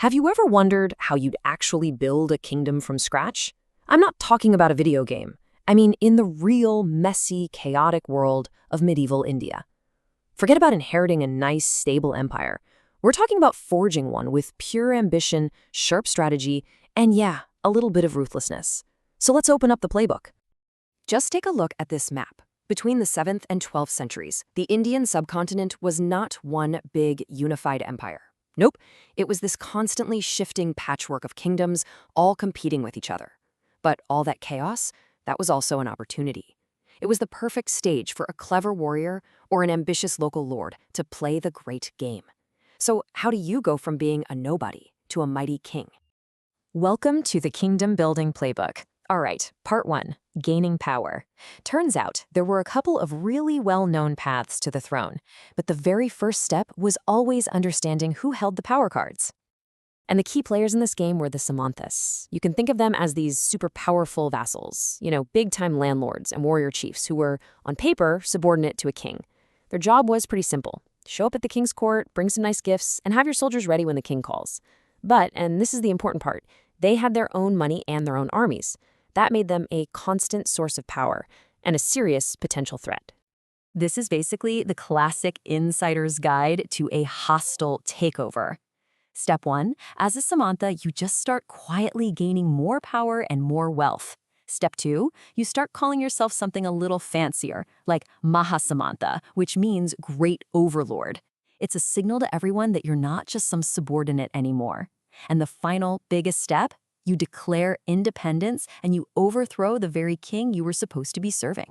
Have you ever wondered how you'd actually build a kingdom from scratch? I'm not talking about a video game. I mean, in the real, messy, chaotic world of medieval India. Forget about inheriting a nice, stable empire. We're talking about forging one with pure ambition, sharp strategy, and yeah, a little bit of ruthlessness. So let's open up the playbook. Just take a look at this map. Between the 7th and 12th centuries, the Indian subcontinent was not one big, unified empire. Nope, it was this constantly shifting patchwork of kingdoms, all competing with each other. But all that chaos, that was also an opportunity. It was the perfect stage for a clever warrior or an ambitious local lord to play the great game. So how do you go from being a nobody to a mighty king? Welcome to the Kingdom Building Playbook. All right, part 1, gaining power. Turns out there were a couple of really well-known paths to the throne, but the very first step was always understanding who held the power cards. And the key players in this game were the Samanthas. You can think of them as these super powerful vassals, big-time landlords and warrior chiefs who were, on paper, subordinate to a king. Their job was pretty simple. Show up at the king's court, bring some nice gifts, and have your soldiers ready when the king calls. But, and this is the important part, they had their own money and their own armies. That made them a constant source of power and a serious potential threat. This is basically the classic insider's guide to a hostile takeover. Step 1, as a Samantha, you just start quietly gaining more power and more wealth. Step 2, you start calling yourself something a little fancier, like Mahasamantha, which means great overlord. It's a signal to everyone that you're not just some subordinate anymore. And the final, biggest step, you declare independence and you overthrow the very king you were supposed to be serving.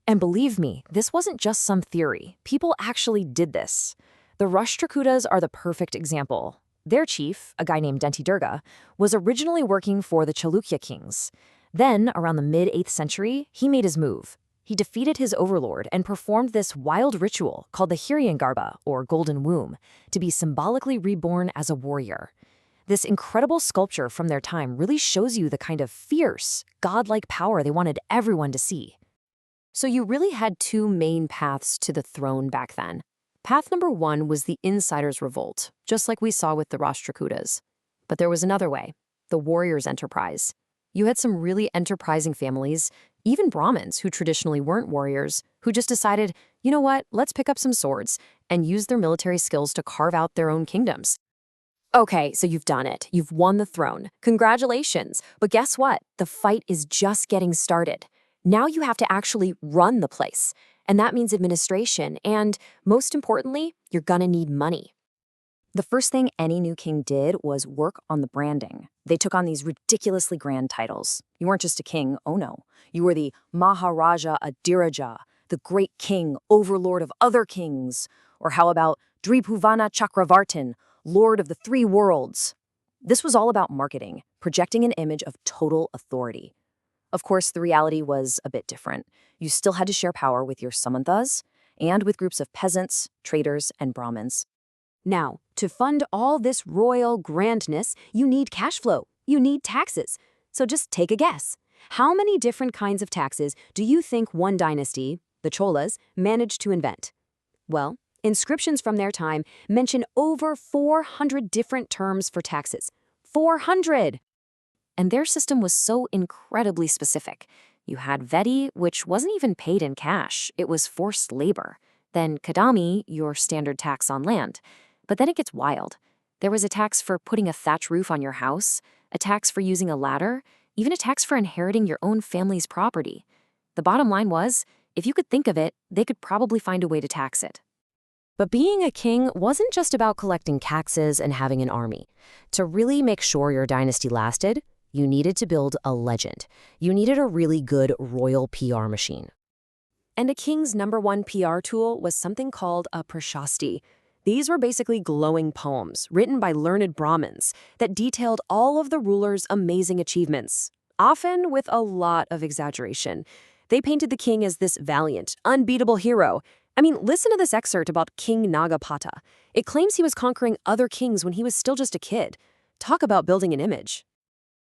And believe me, this wasn't just some theory. People actually did this. The Rashtrakutas are the perfect example. Their chief, a guy named Dentidurga, was originally working for the Chalukya kings. Then, around the mid-8th century, he made his move. He defeated his overlord and performed this wild ritual called the Hirangarba, or Golden Womb, to be symbolically reborn as a warrior. This incredible sculpture from their time really shows you the kind of fierce, godlike power they wanted everyone to see. So you really had two main paths to the throne back then. Path number 1 was the insiders' revolt, just like we saw with the Rashtrakutas. But there was another way, the warriors' enterprise. You had some really enterprising families, even Brahmins who traditionally weren't warriors, who just decided, you know what, let's pick up some swords and use their military skills to carve out their own kingdoms. Okay, so you've done it. You've won the throne. Congratulations. But guess what? The fight is just getting started. Now you have to actually run the place. And that means administration. And most importantly, you're gonna need money. The first thing any new king did was work on the branding. They took on these ridiculously grand titles. You weren't just a king, oh no. You were the Maharaja Adhiraja, the great king, overlord of other kings. Or how about Dribhuvana Chakravartin, Lord of the 3 worlds. This was all about marketing, projecting an image of total authority. Of course, the reality was a bit different. You still had to share power with your Samanthas and with groups of peasants, traders, and Brahmins. Now, to fund all this royal grandness, you need cash flow. You need taxes. So just take a guess. How many different kinds of taxes do you think one dynasty, the Cholas, managed to invent? Well, inscriptions from their time mention over 400 different terms for taxes. 400! And their system was so incredibly specific. You had veti, which wasn't even paid in cash. It was forced labor. Then kadami, your standard tax on land. But then it gets wild. There was a tax for putting a thatch roof on your house, a tax for using a ladder, even a tax for inheriting your own family's property. The bottom line was, if you could think of it, they could probably find a way to tax it. But being a king wasn't just about collecting taxes and having an army. To really make sure your dynasty lasted, you needed to build a legend. You needed a really good royal PR machine. And a king's #1 PR tool was something called a prashasti. These were basically glowing poems written by learned Brahmins that detailed all of the ruler's amazing achievements, often with a lot of exaggeration. They painted the king as this valiant, unbeatable hero. I mean, listen to this excerpt about King Nagapata. It claims he was conquering other kings when he was still just a kid. Talk about building an image.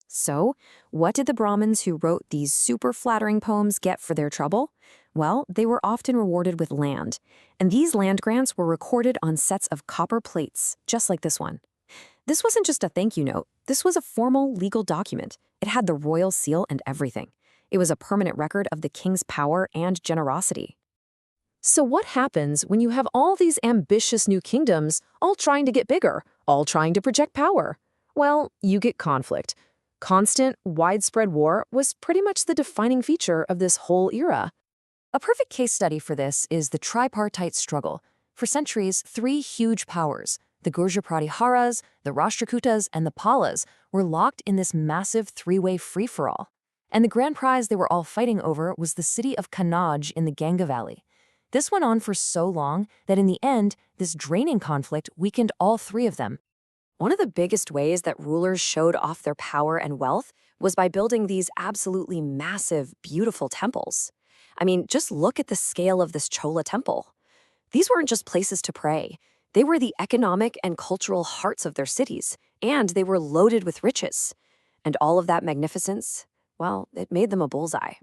So, what did the Brahmins who wrote these super flattering poems get for their trouble? Well, they were often rewarded with land. And these land grants were recorded on sets of copper plates, just like this one. This wasn't just a thank you note. This was a formal legal document. It had the royal seal and everything. It was a permanent record of the king's power and generosity. So what happens when you have all these ambitious new kingdoms, all trying to get bigger, all trying to project power? Well, you get conflict. Constant, widespread war was pretty much the defining feature of this whole era. A perfect case study for this is the tripartite struggle. For centuries, three huge powers, the Gurja Pratiharas, the Rashtrakutas, and the Palas, were locked in this massive three-way free-for-all. And the grand prize they were all fighting over was the city of Kannauj in the Ganga Valley. This went on for so long that in the end, this draining conflict weakened all three of them. One of the biggest ways that rulers showed off their power and wealth was by building these absolutely massive, beautiful temples. I mean, just look at the scale of this Chola temple. These weren't just places to pray. They were the economic and cultural hearts of their cities, and they were loaded with riches. And all of that magnificence, well, it made them a bullseye.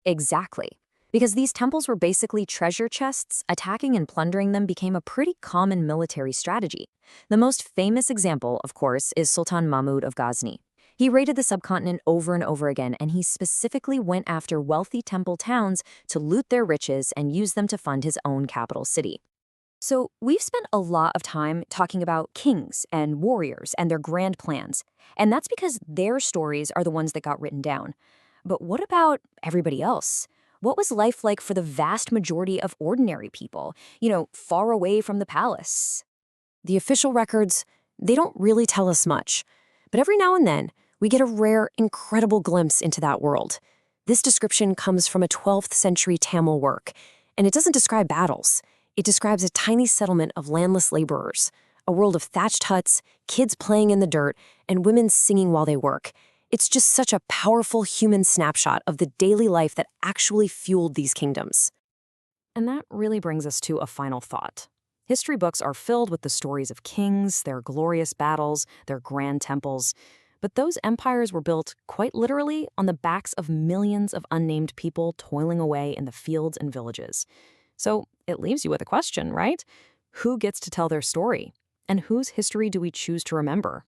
Exactly. Because these temples were basically treasure chests, attacking and plundering them became a pretty common military strategy. The most famous example, of course, is Sultan Mahmud of Ghazni. He raided the subcontinent over and over again, and he specifically went after wealthy temple towns to loot their riches and use them to fund his own capital city. So we've spent a lot of time talking about kings and warriors and their grand plans, and that's because their stories are the ones that got written down. But what about everybody else? What was life like for the vast majority of ordinary people, far away from the palace? The official records, they don't really tell us much. But every now and then, we get a rare, incredible glimpse into that world. This description comes from a 12th century Tamil work, and it doesn't describe battles. It describes a tiny settlement of landless laborers, a world of thatched huts, kids playing in the dirt, and women singing while they work. It's just such a powerful human snapshot of the daily life that actually fueled these kingdoms. And that really brings us to a final thought. History books are filled with the stories of kings, their glorious battles, their grand temples. But those empires were built, quite literally, on the backs of millions of unnamed people toiling away in the fields and villages. So it leaves you with a question, right? Who gets to tell their story? And whose history do we choose to remember?